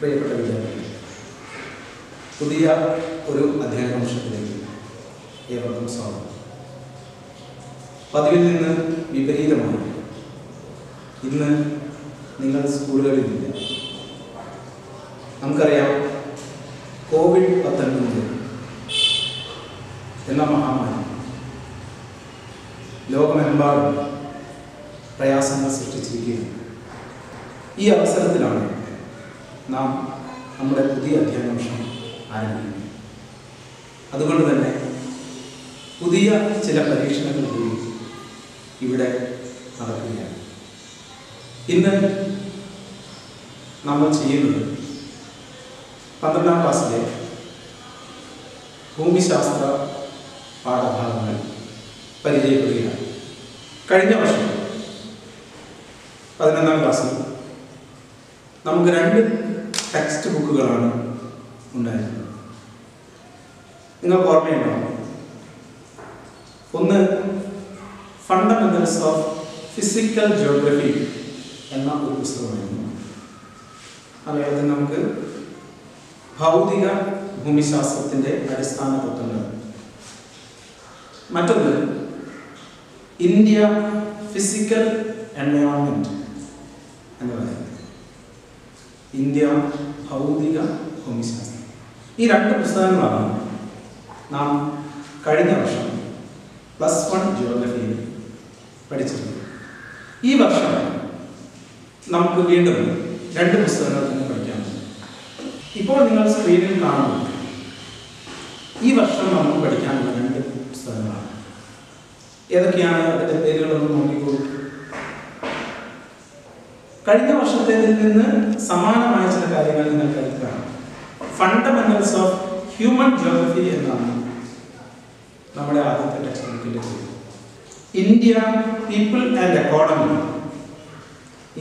പ്രിയപ്പെട്ട വിദ്യാർത്ഥികൾ, പുതിയ ഒരു അധ്യയന വർഷത്തിലേക്ക് ഏവർക്കും സ്വാഗതം. പതിവിൽ നിന്ന് വിപരീതമായി ഇന്ന് നിങ്ങൾ സ്കൂളുകളിലില്ല. നമുക്കറിയാം, COVID-19 എന്ന മഹാമാരി ലോകമെമ്പാടും പ്രയാസങ്ങൾ സൃഷ്ടിച്ചിരിക്കുകയാണ്. ഈ അവസരത്തിലാണ് നാം നമ്മുടെ പുതിയ അധ്യയന വർഷം ആരംഭിക്കുന്നത്. അതുകൊണ്ട് തന്നെ പുതിയ ചില പരീക്ഷണങ്ങൾ കൂടി ഇവിടെ നടക്കുകയാണ്. ഇന്ന് നമ്മൾ ചെയ്യുന്നത് 12ാം ക്ലാസ്സിലെ ഭൂമിശാസ്ത്ര പാഠഭാഗങ്ങൾ പരിചയപ്പെടുകയാണ്. കഴിഞ്ഞ വർഷം 11ാം ക്ലാസ്സിൽ നമുക്ക് 2 ടെക്സ്റ്റ് ബുക്കുകളാണ് ഉണ്ടായിരുന്നത്. നിങ്ങൾക്ക് ഓർമ്മയുണ്ടോ? ഒന്ന് ഫണ്ടമെന്റൽസ് ഓഫ് ഫിസിക്കൽ ജിയോഗ്രഫി എന്ന ഒരു പുസ്തകമായിരുന്നു. അതായത് നമുക്ക് ഭൗതിക ഭൂമിശാസ്ത്രത്തിൻ്റെ അടിസ്ഥാന തത്വങ്ങൾ. മറ്റൊന്ന് ഇന്ത്യ ഫിസിക്കൽ എൻവയോൺമെൻറ്റ് എന്ന് പറയുന്നത്, ഇന്ത്യ ഭൗതിക ഭൂമിശാസ്ത്രം. ഈ 2 പുസ്തകങ്ങളാണ് നാം കഴിഞ്ഞ വർഷം +1 ജിയോഗ്രഫിയിൽ പഠിച്ചിരുന്നത്. ഈ വർഷം നമുക്ക് വീണ്ടും 2 പുസ്തകങ്ങൾ തന്നെ പഠിക്കാനുണ്ട്. ഇപ്പോൾ നിങ്ങൾ സ്ക്രീനിൽ കാണുന്നു, ഈ വർഷം നമുക്ക് പഠിക്കാനുള്ള 2 പുസ്തകങ്ങളാണ്. ഏതൊക്കെയാണ് അതിൻ്റെ പേരുകളൊന്നും നോക്കിക്കോളൂ. കഴിഞ്ഞ വർഷത്തേതിൽ നിന്ന് സമാനമായ ചില കാര്യങ്ങൾ നിങ്ങൾക്ക് അതിൽ കാണാം. ഫണ്ടമെന്റൽസ് ഓഫ് ഹ്യൂമൻ ജിയോഗ്രഫി എന്നാണ് നമ്മുടെ ആദ്യത്തെ ടെക്സ്റ്റ് ബുക്കിൻ്റെ പേര്. India people and economy,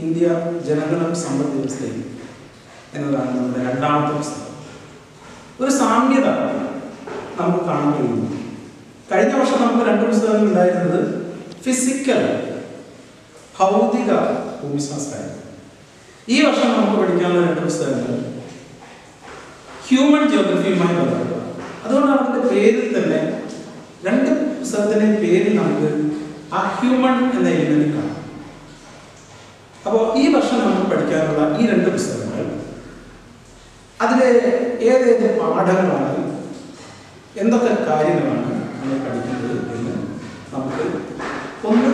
India ജനങ്ങളും സമ്പദ് വ്യവസ്ഥയും എന്നതാണ് നമ്മുടെ 2ാമത്തെ പുസ്തകം. ഒരു സാമ്യത നമുക്ക് കാണാൻ കഴിയുന്നു. കഴിഞ്ഞ വർഷം നമുക്ക് 2 പുസ്തകങ്ങൾ ഉണ്ടായിരുന്നത് ഫിസിക്കൽ ഭൗതിക ഭൂമിശാസ്ത്രമായിരുന്നു. ഈ വർഷം നമുക്ക് പഠിക്കാനുള്ള 2 പുസ്തകങ്ങൾ ഹ്യൂമൻ ജിയോഗ്രഫിയുമായി ബന്ധപ്പെട്ട. അതുകൊണ്ടാണ് അതിൻ്റെ പേരിൽ തന്നെ 2 പുസ്തകത്തിൻ്റെ പേരിൽ നമുക്ക് ആ ഹ്യൂമൻ എന്ന എലിമെന്റ് കാണാം. അപ്പോൾ ഈ വർഷം നമുക്ക് പഠിക്കാനുള്ള ഈ 2 പുസ്തകങ്ങൾ, അതിലെ ഏതേത് പാഠങ്ങളാണ്, എന്തൊക്കെ കാര്യങ്ങളാണ് നമ്മൾ പഠിക്കുന്നത് എന്ന് നമുക്ക് ഒന്ന്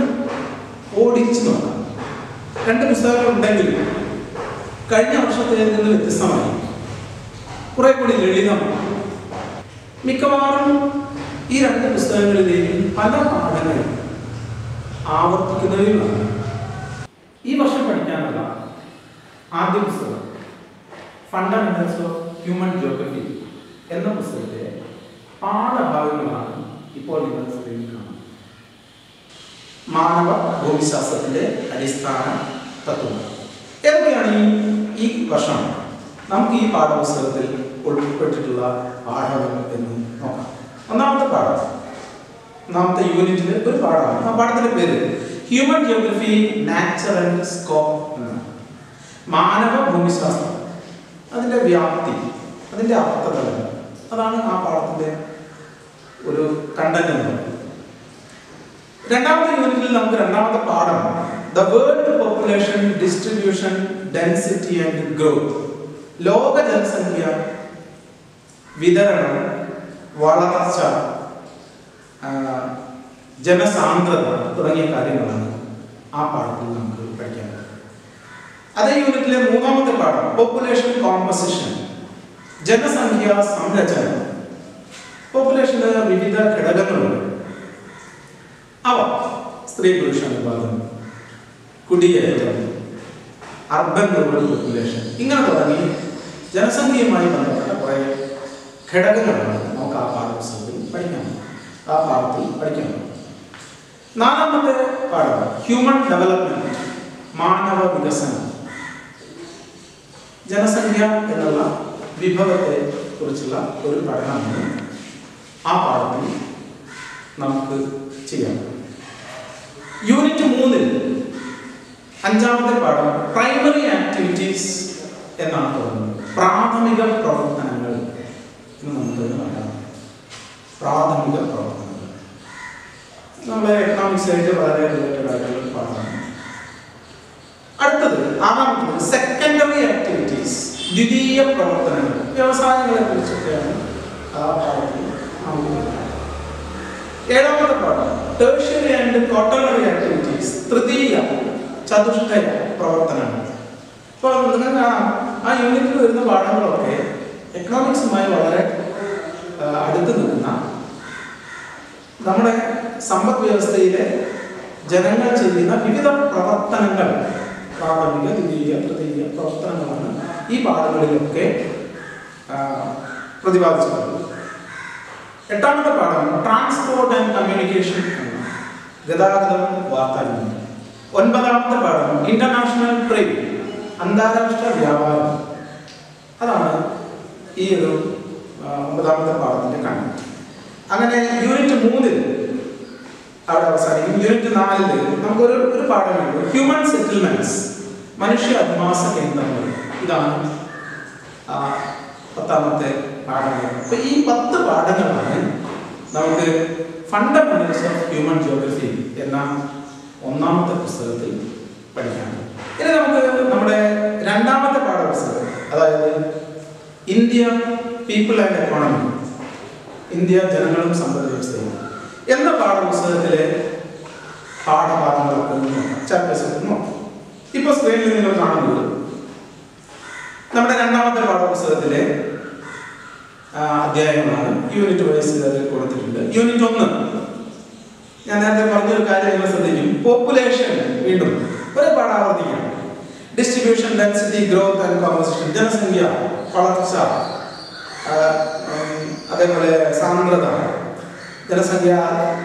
ഓടിച്ചു നോക്കാം. 2 പുസ്തകങ്ങൾ ഉണ്ടെങ്കിൽ കഴിഞ്ഞ വർഷത്തിൽ നിന്ന് വ്യത്യസ്തമായി കുറെ കൂടി ലളിതമാണ്. മിക്കവാറും ഈ 2 പുസ്തകങ്ങളിലെയും പല പാഠങ്ങളും ആവർത്തിക്കുന്നവയുമാണ്. ഈ വർഷം പഠിക്കാനുള്ള ആദ്യ പുസ്തകം ഫണ്ടമെന്റൽസ് ഓഫ് ഹ്യൂമൻ ജിയോഗ്രഫി എന്ന പുസ്തകത്തിലെ പാഠഭാഗങ്ങളാണ് ഇപ്പോൾ നിങ്ങൾ സ്ക്രീനിൽ കാണുന്നത്. മാനവ ഭൂമിശാസ്ത്രത്തിന്റെ അടിസ്ഥാന തത്വങ്ങൾ ഏതൊക്കെയാണ് ഈ വർഷം നമുക്ക് ഈ പാഠപുസ്തകത്തിൽ ഉൾപ്പെട്ടിട്ടുള്ള പാഠങ്ങൾ എന്ന് നോക്കാം. ഒന്നാമത്തെ പാഠം, ഒന്നാമത്തെ യൂണിറ്റിലെ ഒരു പാഠമാണ്. ആ പാഠത്തിന്റെ പേര് human geography nature and scope എന്നാണ്. മാനവ ഭൂമിശാസ്ത്രം, അതിൻ്റെ വ്യാപ്തി, അതിൻ്റെ അർത്ഥതലം, അതാണ് ആ പാഠത്തിന്റെ ഒരു കണ്ടന്റ് എന്ന് പറയുന്നത്. 2ാമത്തെ യൂണിറ്റിൽ നമുക്ക് 2ാമത്തെ പാഠം the world population distribution density and growth, ലോക ജനസംഖ്യ വിതരണം, വളർച്ച, ജനസാന്ദ്രത തുടങ്ങിയ കാര്യങ്ങളാണ് ആ പാഠത്തിൽ നമുക്ക് പഠിക്കാനുള്ളത്. അതേ യൂണിറ്റിലെ 3ാമത്തെ പാഠം പോപ്പുലേഷൻ കോമ്പസിഷൻ, ജനസംഖ്യ സംരചന. പോപ്പുലേഷന് വിവിധ ഘടകങ്ങളുണ്ട്. അവ സ്ത്രീ പുരുഷ അനുപാതം, കുടിയേറ്റം, അർബൻ റൂറൽ പോപ്പുലേഷൻ, ഇങ്ങനെ തുടങ്ങി ജനസംഖ്യയുമായി ബന്ധപ്പെട്ട കുറേ ഘടകങ്ങളാണ് നമുക്ക് ആ പാഠപുസ്തകത്തിൽ ആ പാഠത്തിൽ പഠിക്കാനുള്ളത്. 4ാമത്തെ പാഠം ഹ്യൂമൻ ഡെവലപ്മെന്റ്, മാനവ വികസനം. ജനസംഖ്യ എന്നുള്ള വിഭവത്തെ കുറിച്ചുള്ള ഒരു പഠനമാണ് ആ പാഠത്തിൽ നമുക്ക് ചെയ്യാം. യൂണിറ്റ് 3-ൽ 5ാമത്തെ പാഠം പ്രൈമറി ആക്ടിവിറ്റീസ് എന്നാണ് തുടങ്ങുന്നത്. പ്രാഥമിക പ്രവർത്തനങ്ങൾ എന്ന് നമുക്ക് പറയാം. പ്രാഥമിക പ്രവർത്തനങ്ങൾ നമ്മളെ എക്കണോമിക്സായിട്ട് വളരെ റിലേറ്റഡ് ആയിട്ടുള്ള പാഠമാണ്. അടുത്തത് ആറാമത്തത് സെക്കൻഡറി ആക്ടിവിറ്റീസ്, ദ്വിതീയ പ്രവർത്തനങ്ങൾ, വ്യവസായങ്ങളെ കുറിച്ചൊക്കെയാണ് ആ പാഠത്തിൽ. ഏഴാമത്തെ പാഠം ടെർഷ്യറി ആൻഡ് ക്വാട്ടർണറി ആക്ടിവിറ്റീസ്, തൃതീയ ചതുഷ്ടയ പ്രവർത്തനങ്ങൾ. അപ്പോൾ നിങ്ങൾ കാണാം ആ യൂണിറ്റിൽ വരുന്ന പാഠങ്ങളൊക്കെ എക്കണോമിക്സുമായി വളരെ അടുത്ത് നിൽക്കുന്ന നമ്മുടെ സമ്പദ് വ്യവസ്ഥയിലെ ജനങ്ങൾ ചെയ്യുന്ന വിവിധ പ്രവർത്തനങ്ങൾ, പ്രാഥമിക ദ്വിതീയ തൃതീയ പ്രവർത്തനങ്ങളാണ് ഈ പാഠങ്ങളിലൊക്കെ പ്രതിപാദിച്ചിട്ടുള്ളത്. എട്ടാമത്തെ പാഠം ട്രാൻസ്പോർട്ട് ആൻഡ് കമ്മ്യൂണിക്കേഷൻ, ഗതാഗതം വാർത്താവിനിമയം. ഒൻപതാമത്തെ പാഠം ഇന്റർനാഷണൽ ട്രേഡ്, അന്താരാഷ്ട്ര വ്യാപാരം. അതാണ് ഈ ഒരു ഒമ്പതാമത്തെ പാഠത്തിന്റെ കണ്ടന്റ്. അങ്ങനെ യൂണിറ്റ് 3 അവിടെ അവസാനിക്കും. യൂണിറ്റ് 4 നമുക്കൊരു പാഠമുണ്ട്, ഹ്യൂമൻ സെറ്റിൽമെന്റ്സ്, മനുഷ്യ അധിവാസ കേന്ദ്രങ്ങൾ. ഇതാണ് 10ാമത്തെ പാഠങ്ങൾ. അപ്പൊ ഈ 10 പാഠങ്ങളാണ് നമുക്ക് ഫണ്ടമെന്റൽസ് ഓഫ് ഹ്യൂമൻ ജിയോഗ്രഫി എന്ന 1ാമത്തെ പുസ്തകത്തിൽ പഠിക്കാം. ഇനി നമുക്ക് നമ്മുടെ 2ാമത്തെ പാഠപുസ്തകം, അതായത് India people and economy, India ജനങ്ങളും സമ്പദ് വ്യവസ്ഥയും എന്ന പാഠപുസ്തകത്തിലെ പാഠഭാഗങ്ങളൊക്കെ ചാപ്റ്റേഴ്സ് നോക്കാം. ഇപ്പൊ സ്ക്രീനിൽ നിങ്ങൾ കാണുന്നത് നമ്മുടെ 2ാമത്തെ പാഠപുസ്തകത്തിലെ അധ്യായങ്ങളാണ്. യൂണിറ്റ് വൈസ് കൊടുത്തിട്ടുണ്ട്. യൂണിറ്റ് 1 ഞാൻ നേരത്തെ പറഞ്ഞൊരു കാര്യം നിങ്ങൾ ശ്രദ്ധിക്കും. പോപ്പുലേഷൻ വീണ്ടും ഒരു പാഠം ആവർത്തിക്കണം. Distribution, density, growth and composition, ജനസംഖ്യ, വളർച്ച, അതേപോലെ സാന്ദ്രത, ജനസംഖ്യാ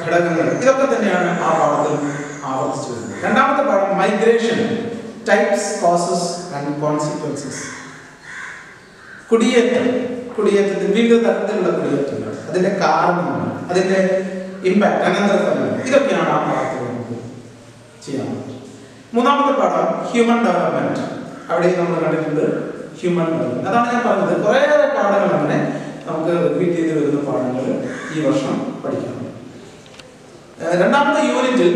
ഘടകങ്ങൾ, ഇതൊക്കെ തന്നെയാണ് ആ പാഠത്തിൽ ആവർത്തിച്ചു വരുന്നത്. 2ാമത്തെ പാഠം migration, types, causes and consequences, കുടിയേറ്റത്തിന് വിവിധ തരത്തിലുള്ള കുടിയേറ്റങ്ങൾ, അതിന്റെ കാരണങ്ങൾ, അതിന്റെ ഇമ്പാക്ട്, അനന്തരഫലങ്ങൾ, ഇതൊക്കെയാണ് ആ പാഠത്തിൽ നമുക്ക് ചെയ്യാൻ. 3ാമത്തെ പാഠം ഹ്യൂമൻ ഡെവലപ്മെന്റ്. അവിടെ നമ്മൾ കണ്ടിട്ടുണ്ട് ഹ്യൂമൻ ഡെവലപ്മെന്റ്. അതാണ് ഞാൻ പറഞ്ഞത്, കുറേയേറെ പാഠങ്ങൾ അങ്ങനെ നമുക്ക് റിപ്പീറ്റ് ചെയ്ത് വരുന്ന പാഠങ്ങൾ ഈ വർഷം പഠിക്കണം. 2ാമത്തെ യൂണിറ്റിൽ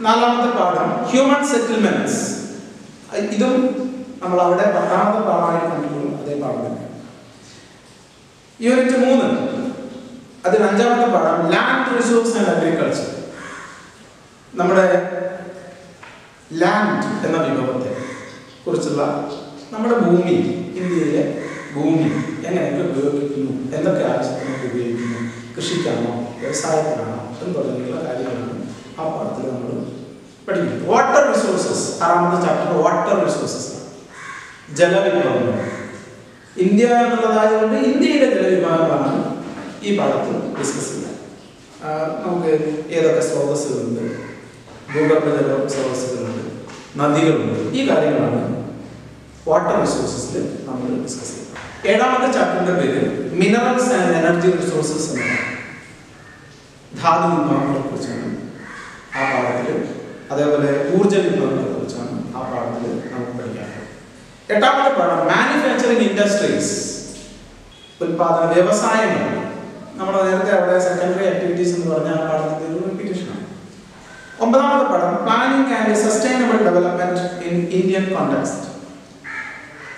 4ാമത്തെ പാഠം ഹ്യൂമൻ സെറ്റിൽമെന്റ്സ്. ഇതും നമ്മൾ അവിടെ 10ാമത്തെ പാഠമായി കണ്ടിട്ടുള്ളൂ, അതേ പാഠം തന്നെ. യൂണിറ്റ് 3 അതിൽ 5ാമത്തെ പാഠം ലാൻഡ് റിസോഴ്സ് ആൻഡ് അഗ്രികൾച്ചർ. നമ്മുടെ ലാൻഡ് എന്ന വിഭവത്തെ കുറിച്ചുള്ള, നമ്മുടെ ഭൂമി, ഇന്ത്യയിലെ ഭൂമി എങ്ങനെയൊക്കെ ഉപയോഗിക്കുന്നു, എന്തൊക്കെ ആവശ്യത്തിനൊക്കെ ഉപയോഗിക്കുന്നു, കൃഷിക്കാണോ വ്യവസായത്തിനാണോ എന്ന് തുടങ്ങിയുള്ള കാര്യങ്ങളാണ് ആ പാഠത്തിൽ നമ്മൾ പഠിക്കുന്നത്. വാട്ടർ റിസോഴ്സസ്, 6ാമത്തെ ചാപ്റ്റർ വാട്ടർ റിസോഴ്സസ്, ജലവിഭവങ്ങൾ. ഇന്ത്യ എന്നുള്ളതായതുകൊണ്ട് ഇന്ത്യയിലെ ജലവിഭവങ്ങളാണ് ഈ പാഠത്തിൽ ഡിസ്കസ് ചെയ്യുന്നത്. നമുക്ക് ഏതൊക്കെ സ്രോതസ്സുകളുണ്ട്, ഭൂഗർഭ ജല സ്രോതസ്സുകളുണ്ട്, നദികളുണ്ട്, ഈ കാര്യങ്ങളാണ് വാട്ടർ റിസോഴ്സസിൽ നമ്മൾ ഡിസ്കസ് ചെയ്യുന്നത്. 7ാമത്തെ ചാപ്റ്ററിന്റെ പേര് മിനറൽസ് ആൻഡ് എനർജി റിസോഴ്സസ് എന്നാണ്. ധാതു വിഭവങ്ങളെ കുറിച്ചാണ് ആ പാഠത്തിൽ, അതേപോലെ ഊർജ വിഭവങ്ങളെ കുറിച്ചാണ് ആ പാഠത്തിൽ നമുക്ക് പഠിക്കാറുള്ളത്. 8ാമത്തെ പാഠം മാനുഫാക്ചറിംഗ് ഇൻഡസ്ട്രീസ്, ഉൽപാദന വ്യവസായങ്ങൾ. നമ്മൾ നേരത്തെ അവിടെ സെക്കൻഡറി ആക്ടിവിറ്റീസ് എന്ന് പറഞ്ഞ ആ പാഠത്തിന്റെ ഒരു റിപ്പീറ്റേഷനാണ്. 9ാമത്തെ പാഠം planning and sustainable development in Indian context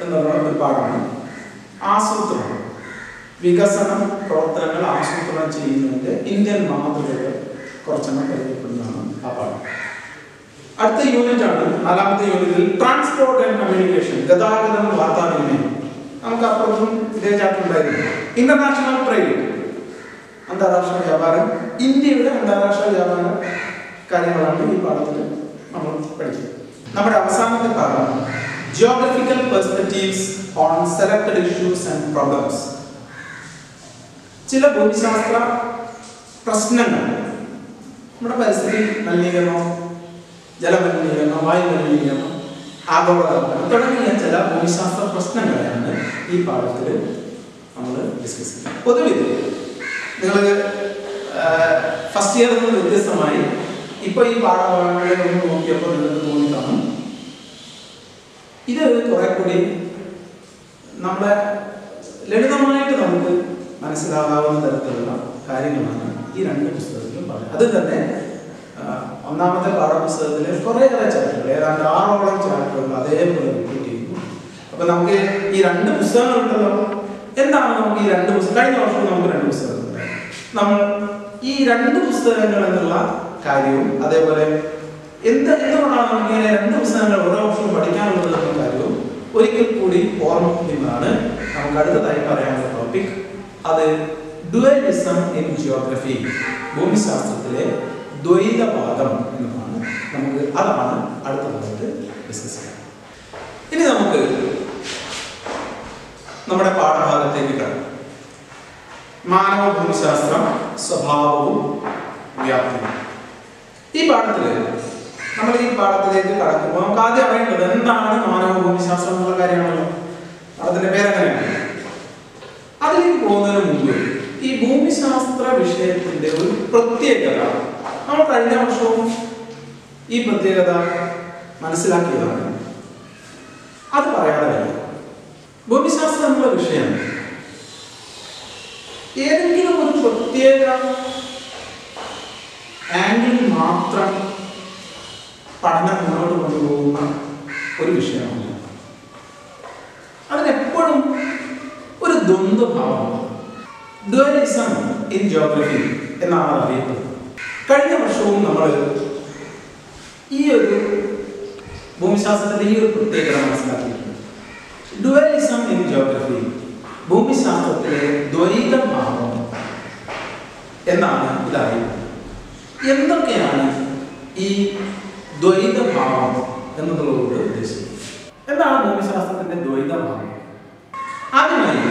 എന്നുള്ള ഒരു പാഠമാണ്. ആസൂത്രണം, വികസനം പ്രവർത്തനങ്ങൾ ആസൂത്രണം ചെയ്യുന്നതിന്റെ ഇന്ത്യൻ മാതൃകകൾ കുറച്ചെണ്ണം പരിചയപ്പെടുന്നതാണ് ആ പാഠം. അടുത്ത യൂണിറ്റ് ആണ് 4ാമത്തെ യൂണിറ്റിൽ ട്രാൻസ്പോർട്ട് ആൻഡ് കമ്മ്യൂണിക്കേഷൻ, ഗതാഗതം വാർത്താവിനിമയം. നമുക്ക് അപ്പുറത്തും ഇതേ ചാപ്റ്റർ ഉണ്ടായിരുന്നു. ഇന്റർനാഷണൽ ട്രേഡ്, അന്താരാഷ്ട്ര വ്യാപാരം, ഇന്ത്യയുടെ അന്താരാഷ്ട്ര വ്യാപാര കാര്യങ്ങളാണ് ഈ പാഠത്തിൽ നമ്മൾ പഠിക്കുന്നത്. നമ്മുടെ അവസാനത്തെ പാഠം geographical perspectives on selected issues and problems. ചില ഭൂമിശാസ്ത്ര പ്രശ്നങ്ങൾ, നമ്മുടെ പരിസ്ഥിതി മലിനീകരണം, ജലമലിനീകരണം, വായു മലിനീകരണം, ആഗോളതാപനം തുടങ്ങിയ ചില ഭൂമിശാസ്ത്ര പ്രശ്നങ്ങളെയാണ് ഈ പാഠത്തിൽ നമ്മൾ ഡിസ്കസ് ചെയ്യുന്നത്. പൊതുവിൽ നിങ്ങൾ ഫസ്റ്റ് ഇയറിൽ നിന്ന് വ്യത്യസ്തമായി ഇപ്പോൾ ഈ പാഠഭാഗങ്ങളെ ഒന്ന് നോക്കിയപ്പോൾ നിങ്ങൾക്ക് തോന്നിക്കാണും ഇത് കുറെ കൂടി നമ്മളെ ലളിതമായിട്ട് നമുക്ക് മനസ്സിലാകാവുന്ന തരത്തിലുള്ള കാര്യങ്ങളാണ് ഈ രണ്ട് പുസ്തകത്തിലും പറയുന്നത്. അത് തന്നെ ഒന്നാമത്തെ പാഠപുസ്തകത്തിലെ കുറേയേറെ ചാപ്റ്ററുകൾ, ഏതാണ്ട് 6ഓളം ചാപ്റ്ററുകൾ അതേപോലെ റിപ്പീറ്റ് ചെയ്യുന്നു. അപ്പൊ നമുക്ക് ഈ രണ്ട് പുസ്തകങ്ങളുണ്ടല്ലോ, എന്താണ് നമുക്ക് ഈ രണ്ട് പുസ്തകം? കഴിഞ്ഞ വർഷം നമുക്ക് രണ്ട് പുസ്തകങ്ങളുണ്ട്. നമ്മൾ ഈ രണ്ട് പുസ്തകങ്ങൾ എന്നുള്ള കാര്യവും അതേപോലെ എന്തുകൊണ്ടാണ് നമുക്ക് ഇങ്ങനെ രണ്ട് പുസ്തകങ്ങൾ ഓരോ വർഷവും പഠിക്കാനുള്ളത് എന്നുള്ള കാര്യവും ഒരിക്കൽ കൂടി ഓർമ്മിക്കുന്നതാണ് നമുക്ക് അടുത്തതായി പറയാനുള്ള ടോപ്പിക്. അത് ഡുവലിസം ഇൻ ജിയോഗ്രഫി, ഭൂമിശാസ്ത്രത്തിലെ ദ്വൈതവാദം എന്നതാണ്. അതാണ് അടുത്തതായിട്ട് ഡിസ്കസ് ചെയ്യാം. ഇനി നമുക്ക് നമ്മുടെ പാഠഭാഗത്തേക്ക് കടക്കാം. മാനവ ഭൂമിശാസ്ത്രം, സ്വഭാവവും വ്യാപ്തിയും. ഈ പാഠത്തിലേക്ക് കടക്കുമ്പോൾ നമുക്ക് ആദ്യം അറിയേണ്ടത് എന്താണ് മാനവ ഭൂമിശാസ്ത്രം എന്നുള്ള കാര്യമാണല്ലോ. പാഠത്തിന്റെ പേരെങ്ങനെയാണ്? അതിലേക്ക് പോകുന്നതിന് മുമ്പ് ഈ ഭൂമിശാസ്ത്ര വിഷയത്തിന്റെ ഒരു പ്രത്യേകത, നമ്മൾ കഴിഞ്ഞ വർഷവും ഈ പ്രത്യേകത മനസ്സിലാക്കിയതാണ്. അത് പറയാതെ വയ്യ. ഭൂമിശാസ്ത്രം എന്നുള്ള വിഷയം ഏതെങ്കിലും ഒരു പ്രത്യേക ആംഗിൾ മാത്രം പഠനം മുന്നോട്ട് കൊണ്ടുപോകുന്ന ഒരു വിഷയമാണ്. അതിനെപ്പോഴും ഒരു ദ്വന്ദ്വഭാവമാണ്. ഡുവലിസം ഇൻ ജിയോഗ്രഫി എന്നാണ് അറിയപ്പെടുന്നത്. കഴിഞ്ഞ വർഷവും നമ്മൾ ഈ ഒരു ഭൂമിശാസ്ത്രത്തിന്റെ ഈ ഒരു പ്രത്യേകത മനസ്സിലാക്കിയിട്ടുണ്ട്. ഡുവലിസം ഇൻ ജിയോഗ്രഫി, ഭൂമിശാസ്ത്രത്തിലെ ദ്വൈതഭാവം എന്നാണ് ഇതറിയുന്നത്. എന്തൊക്കെയാണ് ഈ ദ്വൈതഭാവം എന്നതുകൊണ്ട് ഉദ്ദേശിക്കുന്നത്? എന്താണ് ഭൂമിശാസ്ത്രത്തിന്റെ ദ്വൈതഭാവം? ആദ്യമായി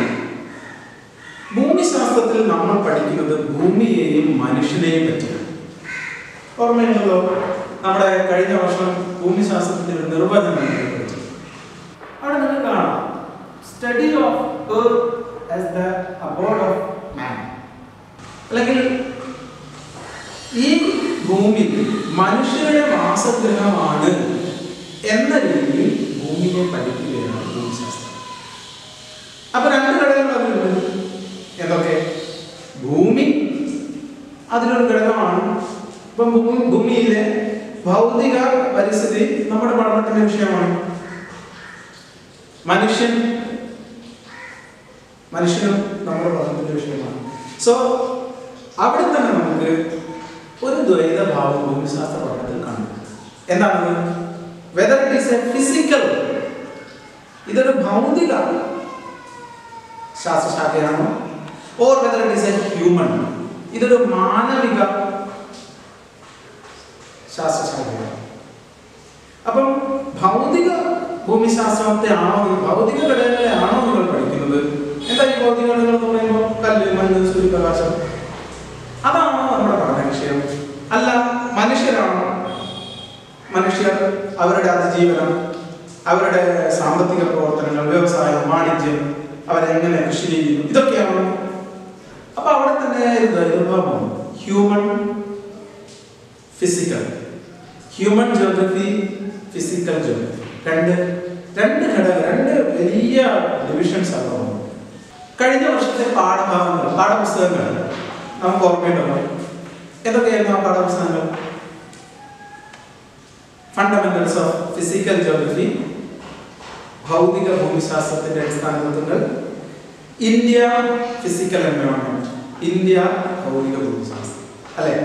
ഭൂമിശാസ്ത്രത്തിൽ നമ്മൾ പഠിക്കുന്നത് ഭൂമിയെയും മനുഷ്യനെയും പറ്റിയാണ്. ഓർമ്മയുണ്ടല്ലോ, നമ്മുടെ കഴിഞ്ഞ വർഷം ഭൂമിശാസ്ത്രത്തിന്റെ ഒരു നിർവചനം പഠിച്ചു. അവിടെ നിങ്ങൾക്ക് കാണാം, study of earth as the aboard of മാൻ, അല്ലെങ്കിൽ ഈ ഭൂമി മനുഷ്യരുടെ വാസഗൃഹമാണ് എന്ന രീതിയിൽ ഭൂമിയെ പഠിക്കുകയാണ് ഭൂമിശാസ്ത്രം. അപ്പൊ രണ്ട് ഘടകങ്ങൾ അതിലുണ്ട്. എന്തൊക്കെ? ഭൂമി അതിലൊരു ഘടകമാണ്. ഇപ്പം ഭൂമിയിലെ ഭൗതിക പരിസ്ഥിതി നമ്മുടെ പഠനത്തിന്റെ വിഷയമാണ്. മനുഷ്യനും നമ്മുടെ പഠനത്തിന്റെ വിഷയമാണ്. സോ അവിടെ തന്നെ നമുക്ക് ഒരു ദ്വൈതഭാവം ഭൂമിശാസ്ത്ര പഠനത്തിൽ കാണും. എന്താണ്? Whether it is a physical, ഇതൊരു ഭൗതിക ശാസ്ത്രശാഖയാണോ, or whether it is a human, ഇതൊരു മാനവിക ശാസ്ത്രശാഖയാണ്. അപ്പം ഭൗതിക ഭൂമിശാസ്ത്രത്തെ ആണോ, ഭൗതിക ഘടകങ്ങളെ ആണോ നിങ്ങൾ പഠിക്കുന്നത്? എന്താ ഈ ഭൗതിക ഘടകങ്ങൾ എന്ന് പറയുമ്പോൾ? കല്ല്, മണ്ണ്, സൂര്യപ്രകാശം, അതാണോ നമ്മുടെ പഠന വിഷയം? അല്ല, മനുഷ്യരാണോ? മനുഷ്യർ, അവരുടെ അതിജീവനം, അവരുടെ സാമ്പത്തിക പ്രവർത്തനങ്ങൾ, വ്യവസായം, വാണിജ്യം, അവരെങ്ങനെ കൃഷി ചെയ്യുന്നു, ഇതൊക്കെയാണോ? അപ്പൊ അവിടെ തന്നെ ദ്വൈതഭാവം, human physical, human geography, physical geography, രണ്ട് വലിയ ഡിവിഷൻസ് ആണ്. കഴിഞ്ഞ വർഷത്തെ പാഠപുസ്തകങ്ങൾ നമുക്ക് ഓർമ്മയുണ്ടല്ലോ. എന്തൊക്കെയായിരുന്നു ആ പാഠപുസ്തകങ്ങൾ? ഫണ്ടമെന്റൽസ് ഓഫ് ഫിസിക്കൽ ജിയോഗ്രഫി, ഭൗതിക ഭൂമിശാസ്ത്രത്തിന്റെ അടിസ്ഥാന തത്വങ്ങൾ, ഇന്ത്യ ഫിസിക്കൽ എൻവയോൺമെന്റ്, ഇന്ത്യ ഭൗതിക ഭൂമിശാസ്ത്രം, അല്ലെ?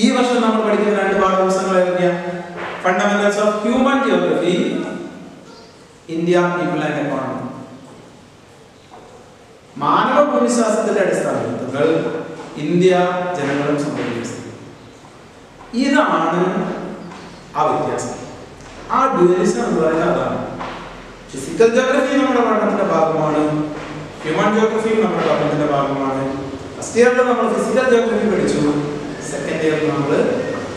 ഈ വർഷം നമ്മൾ പഠിക്കുന്ന രണ്ട് പാഠപുസ്തകങ്ങൾ ഏതൊക്കെയാണ്? Fundamentals of human geography, India people and economy. മാനവ ഭൂമിശാസ്ത്രത്തിന്റെ അടിസ്ഥാന തത്വങ്ങൾ, ഇന്ത്യ ജനങ്ങളും സമ്പദ്വ്യവസ്ഥയും. ഇതാണ് ആ വ്യത്യാസം. ആ ഡ്യുവലിസം എന്ന് പറയുന്നത് അതാണ്. ഫിസിക്കൽ ജിയോഗ്രഫി നമ്മുടെ പഠനത്തിന്റെ ഭാഗമാണ്, ഹ്യൂമൻ ജിയോഗ്രഫി നമ്മുടെ പഠനത്തിന്റെ ഭാഗമാണ്. ഫസ്റ്റ് ഇയറിൽ നമ്മൾ ഫിസിക്കൽ ജിയോഗ്രഫി പഠിച്ചു, സെക്കൻഡ് ഇയറിൽ നമ്മൾ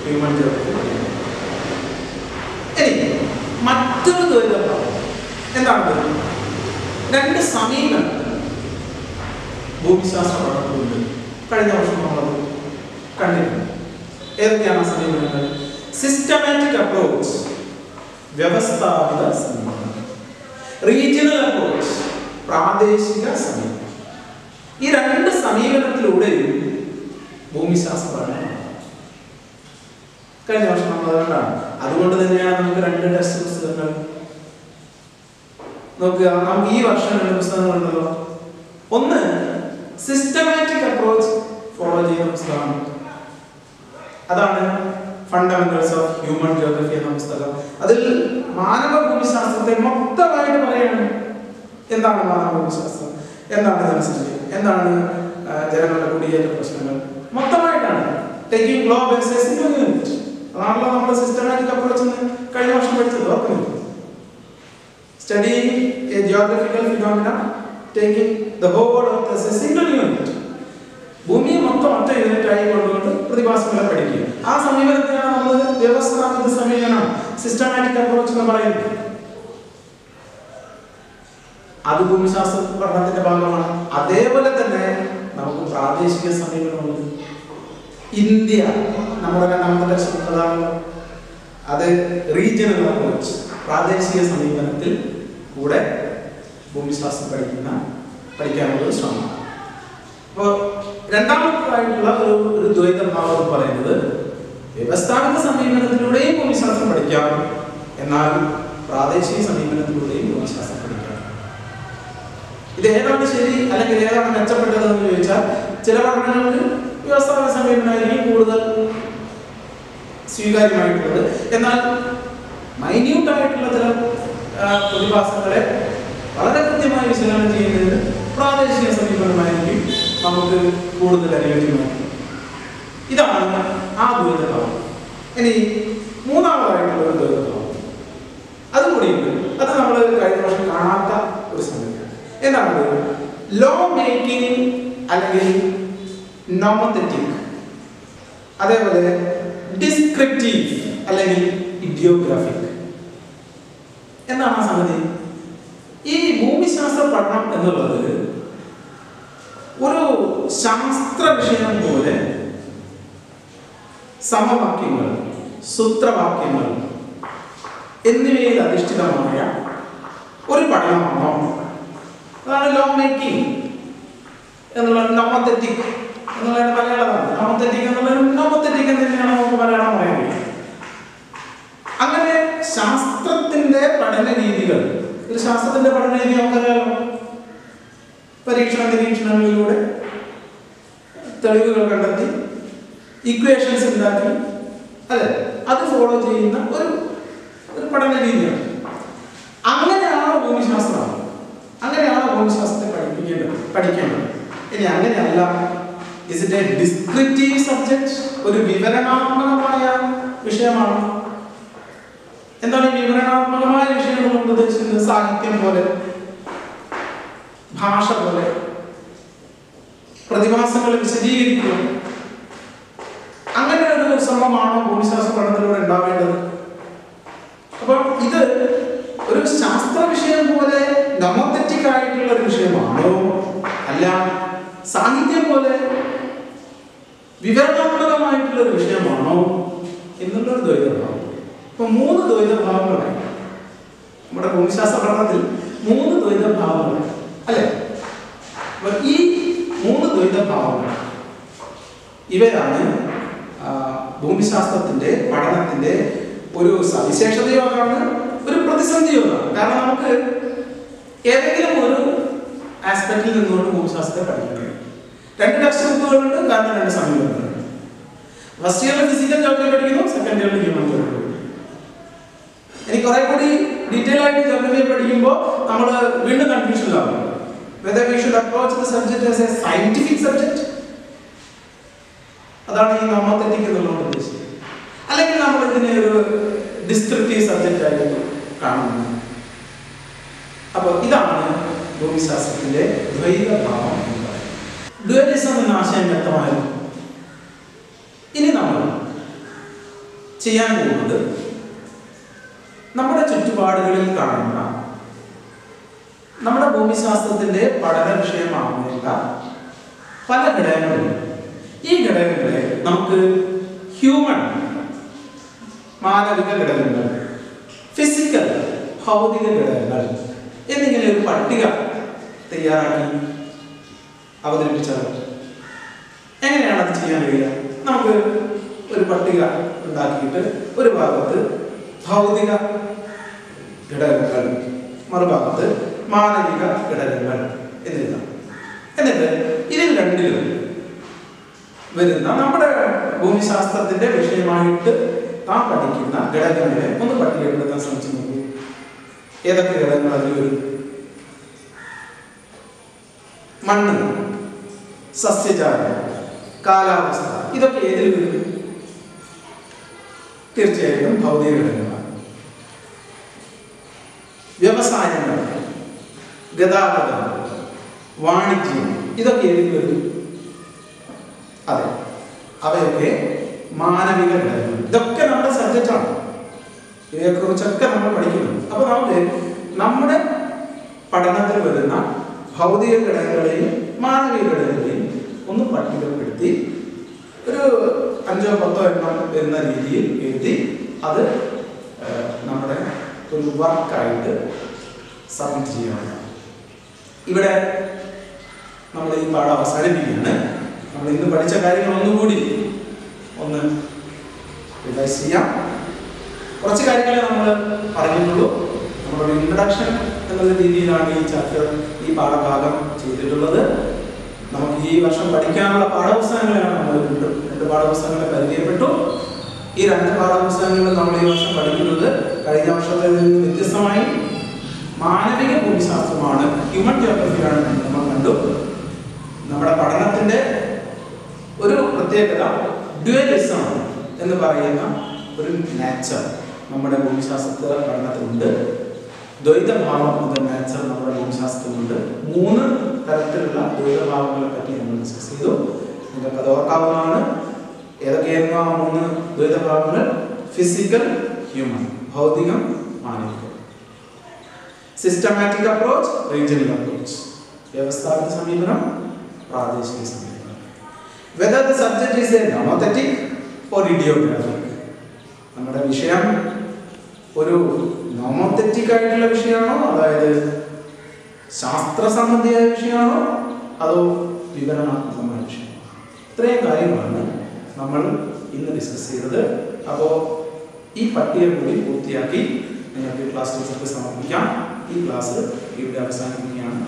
ഹ്യൂമൻ ജിയോഗ്രഫി പഠിച്ചു. ഇനി മറ്റൊരു ദ്വൈതഭാവം എന്താണ്? രണ്ട് സമീപനം ഭൂമിശാസ്ത്ര പഠനത്തിലുണ്ട്. കഴിഞ്ഞ വർഷം നമ്മളത് കണ്ടിട്ടുണ്ട്. ഏതൊക്കെയാണ് സമീപനങ്ങൾ? സിസ്റ്റമാറ്റിക് അപ്രോച്ച്, വ്യവസ്ഥാപിത സമീപനം; റീജിയണൽ അപ്രോച്ച്, പ്രാദേശിക സമീപനം. ഈ രണ്ട് സമീപനത്തിലൂടെയും ഭൂമിശാസ്ത്രമാണ് കഴിഞ്ഞ വർഷം നമ്മൾ അതുകൊണ്ടാണ്. അതുകൊണ്ട് തന്നെയാണ് നമുക്ക് രണ്ട് ടെക്സ്റ്റ് പുസ്തകങ്ങൾ നോക്കുക. നമുക്ക് ഈ വർഷം രണ്ട് പുസ്തകങ്ങളുണ്ടല്ലോ. ഒന്ന് സിസ്റ്റമാറ്റിക് അപ്രോച്ച് ഫോളോ ചെയ്യുന്ന പുസ്തകമാണ്. അതാണ് ഫണ്ടമെന്റൽസ് ഓഫ് ഹ്യൂമൻ ജിയോഗ്രഫി എന്ന പുസ്തകം. അതിൽ മാനവ ഭൂമിശാസ്ത്രത്തെ മൊത്തമായിട്ട് പറയാണ്. എന്താണ് മാനവ ഭൂമിശാസ്ത്രം, എന്താണ് ജനസംഖ്യ, എന്താണ് ജനങ്ങളുടെ കുടിയേറ്റ പ്രശ്നങ്ങൾ, മൊത്തമായിട്ടാണ്. Taking globe as a single unit. അതാണല്ലോ നമ്മുടെ സിസ്റ്റമാറ്റിക് അപ്രോച്ച് എന്ന് കഴിഞ്ഞ വർഷം പഠിച്ചത്, ഓർക്കുന്നില്ല? Studying a geographical phenomena, taking the whole earth as a single unit. ഭൂമിയെ മൊത്തം ഒറ്റ യൂണിറ്റ് ആയി കൊണ്ടുകൊണ്ട് പ്രതിഭാസങ്ങളെ പഠിക്കുക. ആ സമീപനത്തിനാണ് നമ്മൾ വ്യവസ്ഥാപിത സമീപനം, സിസ്റ്റമാറ്റിക് അപ്രോച്ച് എന്ന് പറയുന്നത്. അത് ഭൂമിശാസ്ത്ര പഠനത്തിന്റെ ഭാഗമാണ്. അതേപോലെ തന്നെ നമുക്ക് പ്രാദേശിക സമീപനമുണ്ട്. ഇന്ത്യ നമ്മുടെ രണ്ടാമത്തെ ടെക്സ്റ്റ്, അത് റീജിയണൽ അപ്രോച്ച്, പ്രാദേശിക സമീപനത്തിൽ കൂടെ ഭൂമിശാസ്ത്രം പഠിക്കാനുള്ള ശ്രമമാണ്. അപ്പോൾ രണ്ടാമതായിട്ടുള്ള ഒരു ദ്വൈതഭാവം എന്ന് പറയുന്നത് വ്യവസ്ഥാപിത സമീപനത്തിലൂടെയും ഭൂമിശാസ്ത്രം പഠിക്കാം, എന്നാൽ പ്രാദേശിക സമീപനത്തിലൂടെയും ഭൂമിശാസ്ത്രം പഠിക്കാം. ഇത് ഏതാണ് ശരി അല്ലെങ്കിൽ ഏതാണ് മെച്ചപ്പെട്ടതെന്ന് ചോദിച്ചാൽ ചില പഠനങ്ങൾക്ക് വ്യവസ്ഥാപിത സമീപനമായിരിക്കും കൂടുതൽ സ്വീകാര്യമായിട്ടുള്ളത്. എന്നാൽ മൈന്യൂട്ടായിട്ടുള്ള ചില പ്രതിഭാസങ്ങളെ വളരെ കൃത്യമായി വിശകലനം ചെയ്യുന്നതിന് പ്രാദേശിക സമീപനമായിരിക്കും നമുക്ക് കൂടുതൽ അനുയോജ്യമായിട്ടുള്ളത്. ഇതാണ് ആ ദ്വൈതഭാവം. ഇനി മൂന്നാമതായിട്ടുള്ള ഒരു ദ്വൈതഭാവം അതുകൂടിയുണ്ട്. അത് നമ്മൾ കഴിഞ്ഞ വർഷം കാണാത്ത ഒരു സംഗതിയാണ്. എന്താണ്? ലോ മേക്കിംഗ് അല്ലെങ്കിൽ നോമോതെറ്റിക്, അതേപോലെ ഡിസ്ക്രിപ്റ്റീവ് അല്ലെങ്കിൽ ഇഡിയോഗ്രാഫിക്. എന്താണ് ആ സംഗതി? ഈ ഭൂമിശാസ്ത്ര പഠനം എന്നുള്ളത് ഒരു ശാസ്ത്ര വിഷയം പോലെ സമവാക്യങ്ങൾ, സൂത്രവാക്യങ്ങൾ എന്നിവയിൽ അധിഷ്ഠിതമായ ഒരു പഠനമാണോ? അതാണ് ലോ മേക്കിംഗ് എന്നുള്ള നോമോതെറ്റിക് എന്നുള്ളതിന്റെ മലയാളമാണ്. നോമോതെറ്റിക് എന്ന് തന്നെയാണ് നമുക്ക് മലയാളം പറയുന്നത്. അങ്ങനെ ശാസ്ത്രത്തിന്റെ പഠന രീതികൾ, ഒരു ശാസ്ത്രത്തിന്റെ പഠന രീതി നമുക്കറിയാലോ. നിരീക്ഷണങ്ങളിലൂടെ തെളിവുകൾ കണ്ടെത്തി ഇക്വേഷൻസ് ഉണ്ടാക്കി, അല്ലെ, അത് ഫോളോ ചെയ്യുന്ന ഒരു പഠന രീതിയാണ്. അങ്ങനെയാണോ ഭൂമിശാസ്ത്രം? അങ്ങനെയാണോ ഭൂമിശാസ്ത്രത്തെ പഠിക്കേണ്ടത്? ഇനി അങ്ങനെയല്ല. Is it A descriptive subject? ഒരു വിവരണാത്മകമായ വിഷയമാണ്. എന്താണ് ഈ വിവരണാത്മകമായ വിഷയം കൊണ്ട് ഉദ്ദേശിക്കുന്നത്? സാഹിത്യം പോലെ, ഭാഷ പോലെ, പ്രതിഭാസങ്ങളെ വിശദീകരിക്കുക, അങ്ങനെ ഒരു ശ്രമമാണോ ഭൂമിശാസ്ത്ര പഠനത്തിലൂടെ ഉണ്ടാവേണ്ടത്? അപ്പോൾ ഇത് ഒരു ശാസ്ത്ര വിഷയം പോലെ നോമോതെറ്റിക് ആയിട്ടുള്ള ഒരു വിഷയമാണോ, അല്ല സാഹിത്യം പോലെ വിവരണാത്മകമായിട്ടുള്ള ഒരു വിഷയമാണോ എന്നുള്ളൊരു ദ്വൈതഭാവം. ഇപ്പൊ 3 ദ്വൈതഭാവങ്ങളായി നമ്മുടെ ഭൂമിശാസ്ത്ര പഠനത്തിൽ. 3 ദ്വൈതഭാവങ്ങളായി, അല്ലെ? ഈ 3 ദ്വൈതഭാവങ്ങൾ ഇവരാണ് ഭൂമിശാസ്ത്രത്തിന്റെ പഠനത്തിന്റെ ഒരു സവിശേഷതയോടാണ്, ഒരു പ്രതിസന്ധിയോടാണ്. കാരണം നമുക്ക് ഏതെങ്കിലും ഒരു ആസ്പെക്റ്റിൽ നിന്നുകൊണ്ട് ഭൂമിശാസ്ത്രത്തെ പഠിക്കണം. 2 ടെക്സ്റ്റ് ബുക്കുകളുണ്ട്, കാരണം 2 സമീപനങ്ങളുണ്ട്. ഫസ്റ്റ് ഇയറിൽ ഫിസിക്കൽ ജോഗ്രഫി പഠിക്കുന്നു, സെക്കൻഡ് ഇയറിൽ ഹ്യൂമൻ ജോഗ്രഫി. ഇനി കുറെ കൂടി ഡീറ്റെയിൽ ആയിട്ട് ജോഗ്രഫി പഠിക്കുമ്പോൾ നമ്മൾ വീണ്ടും കൺഫ്യൂഷനിലാവും. Whether we should approach the subject as a scientific subject, അതാണ് ഈ നോമോതെറ്റിക് എന്നുള്ളത് ഉദ്ദേശിക്കുന്നത്, അല്ലെങ്കിൽ നമ്മൾ ഇതിനെ ഒരു ഡിസ്ക്രിപ്റ്റീവ് സബ്ജക്റ്റ് ആയിട്ട് കാണുന്നത്. അപ്പോൾ ഇതാണ് ഭൂമിശാസ്ത്രത്തിന്റെ ദ്വൈതഭാവം എന്ന് പറയുന്നത്. ഡ്യുവലിസം എന്ന ആശയം വ്യക്തമായിരുന്നു. ഇനി നമ്മൾ ചെയ്യാൻ പോകുന്നത് നമ്മുടെ ചുറ്റുപാടുകളിൽ കാണുന്ന നമ്മുടെ ഭൂമിശാസ്ത്രത്തിന്റെ പഠന വിഷയമാകുന്ന പല ഘടകങ്ങളുണ്ട്. ഈ ഘടകങ്ങളെ നമുക്ക് ഹ്യൂമൻ, മാനവിക ഘടകങ്ങൾ, ഫിസിക്കൽ, ഭൗതിക ഘടകങ്ങൾ എന്നിങ്ങനെ ഒരു പട്ടിക തയ്യാറാക്കി അവതരിപ്പിച്ചാൽ എങ്ങനെയാണ് അത് ചെയ്യാൻ കഴിയുക? നമുക്ക് ഒരു പട്ടിക ഉണ്ടാക്കിയിട്ട് ഒരു ഭാഗത്ത് ഭൗതിക ഘടകങ്ങൾ, മറുഭാഗത്ത് മാനവിക ഘടകങ്ങൾ എന്നെഴുതാം. എന്നിട്ട് ഇതിൽ രണ്ടിലും വരുന്ന നമ്മുടെ ഭൂമിശാസ്ത്രത്തിന്റെ വിഷയമായിട്ട് നാം പഠിക്കുന്ന ഘടകങ്ങളെ ഒന്ന് പട്ടികപ്പെടുത്താൻ ശ്രമിച്ചു നോക്കൂ. ഏതൊക്കെ ഘടകങ്ങൾ അതിൽ വരും? മണ്ണ്, സസ്യജാലം, കാലാവസ്ഥ, ഇതൊക്കെ ഏതിൽ വരും? തീർച്ചയായിട്ടും ഭൗതിക ഘടകങ്ങളാണ്. വ്യവസായങ്ങൾ, ഗതാഗതം, വാണിജ്യം, ഇതൊക്കെ ഏതിൽ വരും? അതെ, അവയൊക്കെ മാനവിക ഘടകങ്ങൾ. ഇതൊക്കെ നമ്മുടെ സബ്ജക്റ്റാണ്, ഇവയെക്കുറിച്ചൊക്കെ നമ്മൾ പഠിക്കുന്നു. അപ്പൊ നമുക്ക് നമ്മുടെ പഠനത്തിൽ വരുന്ന ഭൗതിക ഘടകങ്ങളെയും മാനവിക ഘടകങ്ങളെയും ഒന്ന് പട്ടികപ്പെടുത്തി ഒരു 5-10 എണ്ണം വരുന്ന രീതിയിൽ എഴുതി അത് നമ്മുടെ ഒരു വർക്കായിട്ട് സബ്മിറ്റ് ചെയ്യാവുന്നതാണ്. ഇവിടെ നമ്മൾ ഈ പാഠം അവസാനിപ്പിക്കുകയാണ്. നമ്മൾ ഇന്ന് പഠിച്ച കാര്യങ്ങൾ ഒന്നുകൂടി ഒന്ന് റിവൈസ് ചെയ്യാം. കുറച്ച് കാര്യങ്ങളെ നമ്മൾ പറഞ്ഞിട്ടുള്ളൂ. നമ്മളൊരു ഇൻട്രഡക്ഷൻ എന്നുള്ള രീതിയിലാണ് ഈ ചാപ്റ്റർ, ഈ പാഠഭാഗം ചെയ്തിട്ടുള്ളത്. നമുക്ക് ഈ വർഷം പഠിക്കാനുള്ള പാഠപുസ്തകങ്ങളാണ് നമ്മൾ രണ്ട് പാഠപുസ്തകങ്ങളെ പരിചയപ്പെട്ടു. ഈ 2 പാഠപുസ്തകങ്ങളും നമ്മൾ ഈ വർഷം പഠിക്കുന്നത് കഴിഞ്ഞ വർഷത്തിൽ നിന്ന് വ്യത്യസ്തമായി മാനവിക ഭൂമിശാസ്ത്രമാണ്, ഹ്യൂമൻ ജിയോഗ്രഫിയാണ് നമ്മൾ കണ്ടു. നമ്മുടെ പഠനത്തിന്റെ ഒരു പ്രത്യേകത ഡ്യുവലിസം എന്ന് പറയുന്ന ഒരു നാച്ചർ നമ്മുടെ ഭൂമിശാസ്ത്ര പഠനത്തിലുണ്ട്. ദ്വൈതഭാവം എന്ന നാച്ചർ നമ്മുടെ ഭൂമിശാസ്ത്രത്തിലുണ്ട്. 3 തരത്തിലുള്ള ദ്വൈതഭാവങ്ങളെ പറ്റി നമ്മൾ ഡിസ്കസ് ചെയ്തു. നിങ്ങൾക്ക് അത് ഓർക്കാവുന്നതാണ്. ഏതൊക്കെയായിരുന്നു ആ 3 ദ്വൈതഭാവങ്ങൾ? ഫിസിക്കൽ, ഹ്യൂമൻ, ഭൗതികം, മാനവികം. സിസ്റ്റമാറ്റിക് അപ്രോച്ച്, റീജിയണൽ അപ്രോച്ച്, വ്യവസ്ഥാപിത സമീപനം, പ്രാദേശിക സമീപനം. Whether the subject is a nomothetic or idiographic, നമ്മുടെ വിഷയം ഒരു നോമോതെറ്റിക് ആയിട്ടുള്ള വിഷയമാണോ, അതായത് ശാസ്ത്ര സംബന്ധിയായ വിഷയമാണോ, അതോ വിവരണാത്മകമായ വിഷയമാണോ? ഇത്രയും കാര്യങ്ങളാണ് നമ്മൾ ഇന്ന് ഡിസ്കസ് ചെയ്തത്. അപ്പോൾ ഈ പട്ടിക കൂടി പൂർത്തിയാക്കി നിങ്ങൾക്ക് ക്ലാസ് ടീച്ചർക്ക് സമർപ്പിക്കാം. ഈ ക്ലാസ് ഇവിടെ അവസാനിപ്പിക്കുകയാണ്.